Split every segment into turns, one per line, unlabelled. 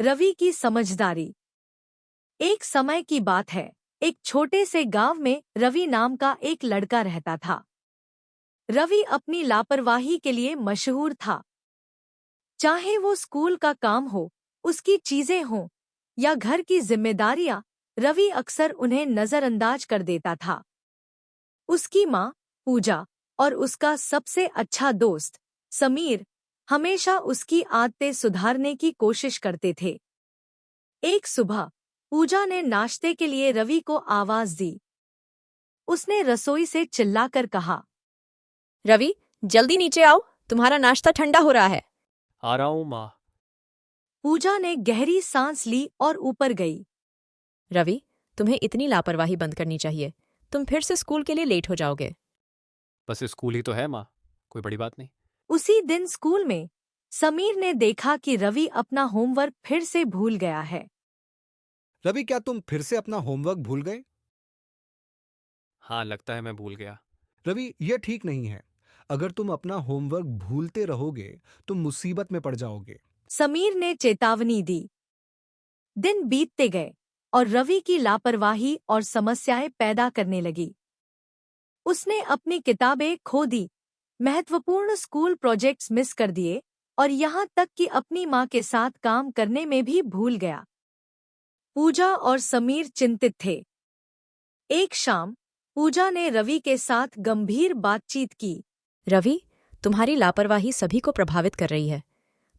रवि की समझदारी। एक समय की बात है, एक छोटे से गांव में रवि नाम का एक लड़का रहता था। रवि अपनी लापरवाही के लिए मशहूर था। चाहे वो स्कूल का काम हो, उसकी चीजें हों या घर की जिम्मेदारियां, रवि अक्सर उन्हें नजरअंदाज कर देता था। उसकी माँ, पूजा, और उसका सबसे अच्छा दोस्त, समीर, हमेशा उसकी आदतें सुधारने की कोशिश करते थे। एक सुबह पूजा ने नाश्ते के लिए रवि को आवाज दी। उसने रसोई से चिल्लाकर कहा,
रवि, जल्दी नीचे आओ, तुम्हारा नाश्ता ठंडा हो रहा है।
आ रहा हूँ माँ।
पूजा ने गहरी सांस ली और ऊपर गई।
रवि, तुम्हें इतनी लापरवाही बंद करनी चाहिए। तुम फिर से स्कूल के लिए लेट हो जाओगे।
बस स्कूल ही तो है माँ, कोई बड़ी बात नहीं।
उसी दिन स्कूल में समीर ने देखा कि रवि अपना होमवर्क फिर से भूल गया है।
रवि, क्या तुम फिर से अपना होमवर्क भूल गए?
हाँ, लगता है मैं भूल गया।
रवि, यह ठीक नहीं है। अगर तुम अपना होमवर्क भूलते रहोगे तो मुसीबत में पड़ जाओगे।
समीर ने चेतावनी दी। दिन बीतते गए और रवि की लापरवाही और समस्याएं पैदा करने लगी। उसने अपनी किताबें खो दी, महत्वपूर्ण स्कूल प्रोजेक्ट्स मिस कर दिए और यहाँ तक कि अपनी माँ के साथ काम करने में भी भूल गया। पूजा और समीर चिंतित थे। एक शाम पूजा ने रवि के साथ गंभीर बातचीत की।
रवि, तुम्हारी लापरवाही सभी को प्रभावित कर रही है।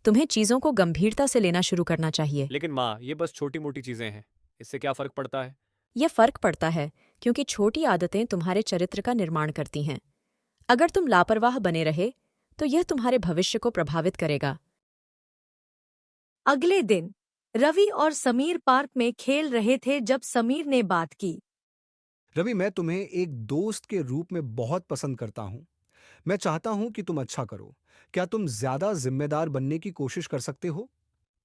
तुम्हें चीजों को गंभीरता से लेना शुरू करना चाहिए।
लेकिन माँ, ये बस छोटी मोटी चीजें हैं, इससे क्या फर्क पड़ता है?
यह फर्क पड़ता है क्योंकि छोटी आदतें तुम्हारे चरित्र का निर्माण करती हैं। अगर तुम लापरवाह बने रहे तो यह तुम्हारे भविष्य को प्रभावित करेगा।
अगले दिन रवि और समीर पार्क में खेल रहे थे जब समीर ने बात की।
रवि, मैं तुम्हें एक दोस्त के रूप में बहुत पसंद करता हूं। मैं चाहता हूं कि तुम अच्छा करो। क्या तुम ज्यादा जिम्मेदार बनने की कोशिश कर सकते हो?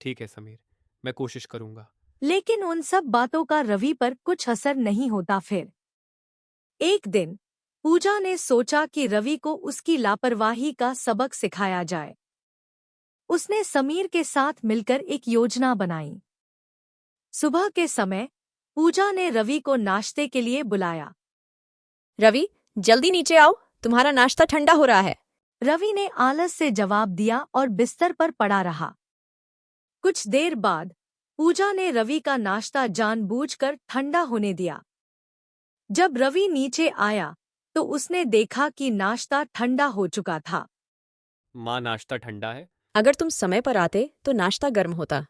ठीक है समीर, मैं कोशिश करूंगा।
लेकिन उन सब बातों का रवि पर कुछ असर नहीं होता। फिर एक दिन पूजा ने सोचा कि रवि को उसकी लापरवाही का सबक सिखाया जाए। उसने समीर के साथ मिलकर एक योजना बनाई। सुबह के समय पूजा ने रवि को नाश्ते के लिए बुलाया।
रवि, जल्दी नीचे आओ, तुम्हारा नाश्ता ठंडा हो रहा है।
रवि ने आलस से जवाब दिया और बिस्तर पर पड़ा रहा। कुछ देर बाद पूजा ने रवि का नाश्ता जानबूझकर ठंडा होने दिया। जब रवि नीचे आया तो उसने देखा कि नाश्ता ठंडा हो चुका था।
माँ, नाश्ता ठंडा है।
अगर तुम समय पर आते तो नाश्ता गर्म होता।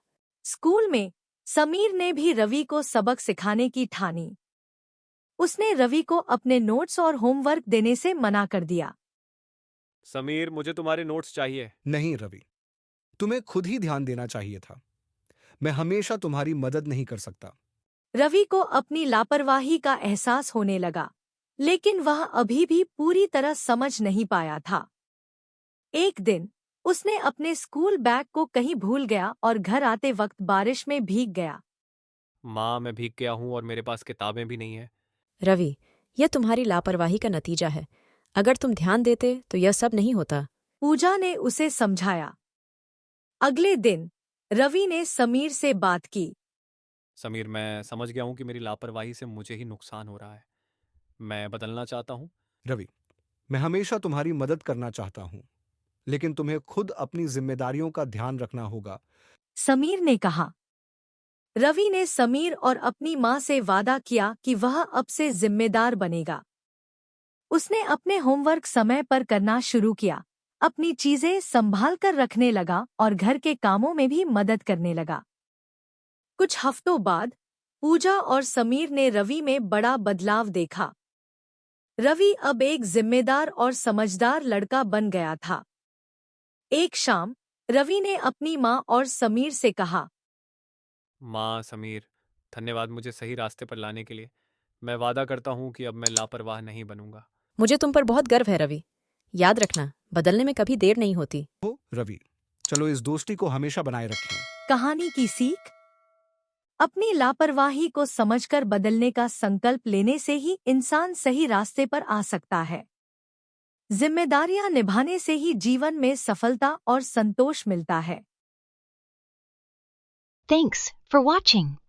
स्कूल में समीर ने भी रवि को सबक सिखाने की ठानी। उसने रवि को अपने नोट्स और होमवर्क देने से मना कर दिया।
समीर, मुझे तुम्हारे नोट्स चाहिए।
नहीं रवि, तुम्हें खुद ही ध्यान देना चाहिए था। मैं हमेशा तुम्हारी मदद नहीं कर सकता।
रवि को अपनी लापरवाही का एहसास होने लगा, लेकिन वह अभी भी पूरी तरह समझ नहीं पाया था। एक दिन उसने अपने स्कूल बैग को कहीं भूल गया और घर आते वक्त बारिश में भीग गया।
माँ, मैं भीग गया हूँ और मेरे पास किताबें भी नहीं है।
रवि, यह तुम्हारी लापरवाही का नतीजा है। अगर तुम ध्यान देते तो यह सब नहीं होता।
पूजा ने उसे समझाया। अगले दिन रवि ने समीर से बात की।
समीर, मैं समझ गया हूँ कि मेरी लापरवाही से मुझे ही नुकसान हो रहा है। मैं बदलना चाहता हूँ।
रवि, मैं हमेशा तुम्हारी मदद करना चाहता हूं, लेकिन तुम्हें खुद अपनी जिम्मेदारियों का ध्यान रखना होगा।
समीर ने कहा। रवि ने समीर और अपनी माँ से वादा किया कि वह अब से जिम्मेदार बनेगा। उसने अपने होमवर्क समय पर करना शुरू किया, अपनी चीजें संभाल कर रखने लगा और घर के कामों में भी मदद करने लगा। कुछ हफ्तों बाद पूजा और समीर ने रवि में बड़ा बदलाव देखा। रवि अब एक जिम्मेदार और समझदार लड़का बन गया था। एक शाम रवि ने अपनी माँ और समीर से कहा,
माँ, समीर, धन्यवाद मुझे सही रास्ते पर लाने के लिए। मैं वादा करता हूँ कि अब मैं लापरवाह नहीं बनूंगा।
मुझे तुम पर बहुत गर्व है रवि। याद रखना, बदलने में कभी देर नहीं होती।
हो रवि, चलो इस दोस्ती को हमेशा बनाए रखें।
कहानी की सीख। अपनी लापरवाही को समझकर बदलने का संकल्प लेने से ही इंसान सही रास्ते पर आ सकता है। जिम्मेदारियां निभाने से ही जीवन में सफलता और संतोष मिलता है।
Thanks for watching.